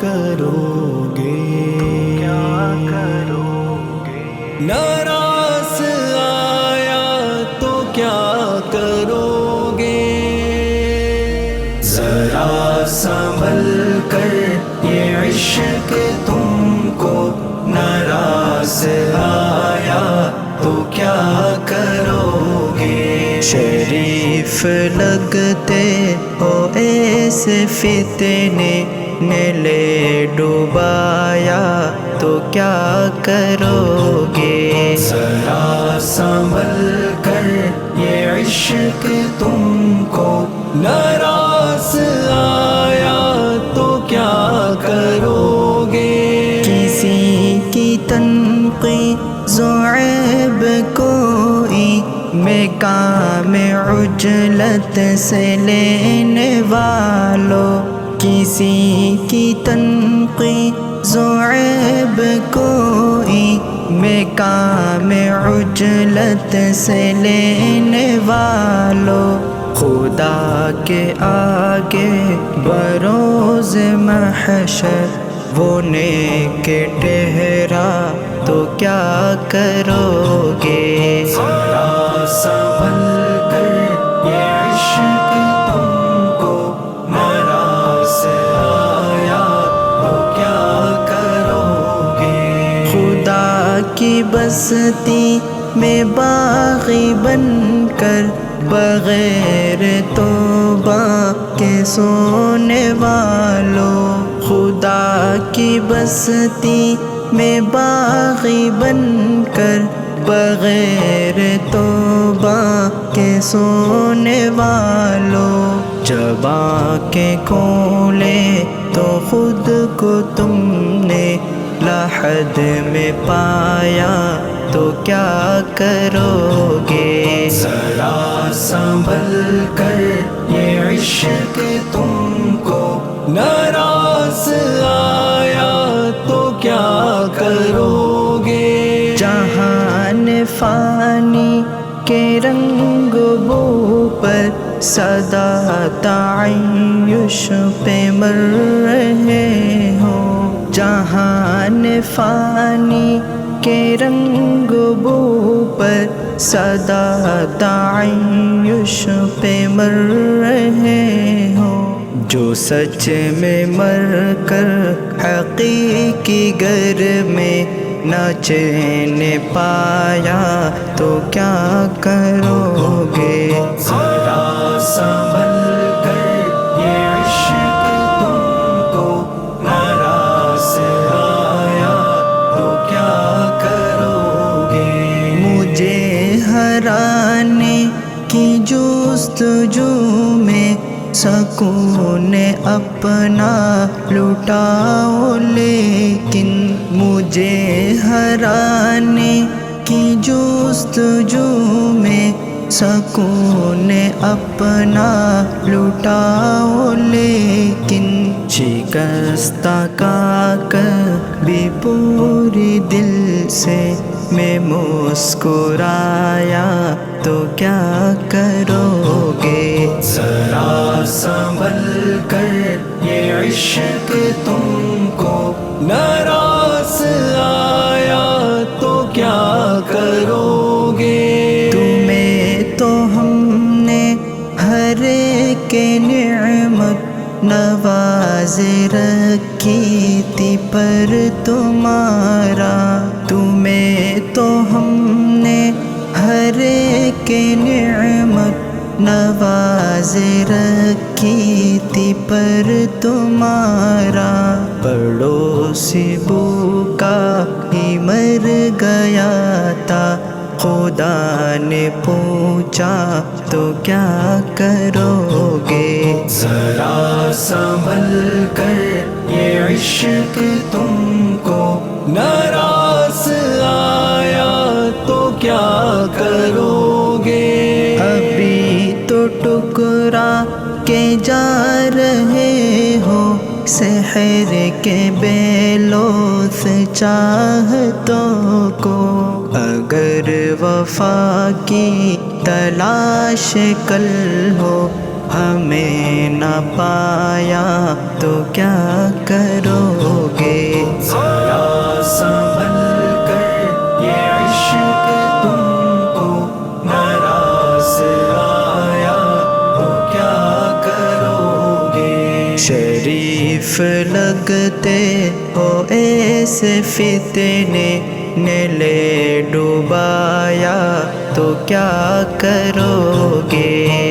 کرو گے؟ ناراض آیا تو کیا کرو گے؟ ذرا سنبھل کر یہ عشق تم کو ناراض آیا تو کیا کرو گے؟ شریف لگتے ہو ایسے فتنے نے لے ڈوبایا تو کیا کرو گے؟ ذرا سنبھل کر یہ عشق تم کو ناراض آیا تو کیا کرو گے؟ کسی کی تنقید و عیب کوئی میں کام عجلت سے لینے والوں، کسی کی تنقید و عیب کوئی میں کام عجلت سے لینے والوں، خدا کے آگے بروز محشر وہ نیک ٹھہرا تو کیا کرو گے؟ ذرا سنبھل کر یہ عشق تم کو ناراض آیا تو کیا کرو گے؟ خدا کی بستی میں باغی بن کر بغیر توبہ کے سونے والوں، خدا کی بستی میں باغی بن کر بغیر توبہ کے سونے والوں، جب آنکھیں کھولے تو خود کو تم نے لحد میں پایا تو کیا کرو گے؟ ذرا سنبھل کر یہ عشق تم کو ناراض آیا تو کیا کرو گے؟ جہان فانی کے رنگ بو پر سدا تعیش پہ مر رہے ہو، جہان فانی کے رنگ بو پر سدا تعیش پہ مر رہے ہو، جو سچ میں مر کر حقیقی گر میں نہ چین پایا تو کیا کرو گے؟ ذرا سنبھل کر یہ عشق تم کو ناراض آیا تو کیا کرو گے؟ مجھے ہرانے کی جستجو میں سکون اپنا لٹاؤ، لیکن مجھے ہرانے کی جستجو میں سکون اپنا لٹاؤ، لیکن شکستہ کا کبھی پوری دل سے میں مسکرایا تو کیا کرو گے؟ ذرا سنبھل کر یہ عشق تم کو ناراض آیا تو کیا کرو گے؟ تمہیں تو ہم نے ہر ایک نعمت نواز رکھی تھی، پر تمہارا تمہیں تو ہم نے ہر ایک نعمت نواز رکھی تھی، پر تمہارا پڑوسی بھوکا ہی مر گیا تھا، خدا نے پوچھا تو کیا کرو گے؟ ذرا سنبھل کر یہ عشق تم کو ناراض آیا تو کیا کرو گے؟ ابھی تو ٹکرا کے جا رہے ہو سحر کے بیلوث چاہتوں کو، اگر وفا کی تلاش کل ہو ہمیں نہ پایا تو کیا کرو گے؟ ذرا سنبھل کر یہ عشق تم کو ناراض آیا تو کیا کرو گے؟ شریف لگتے ہو ایسے فتنے نے لے ڈوبایا تو کیا کرو گے؟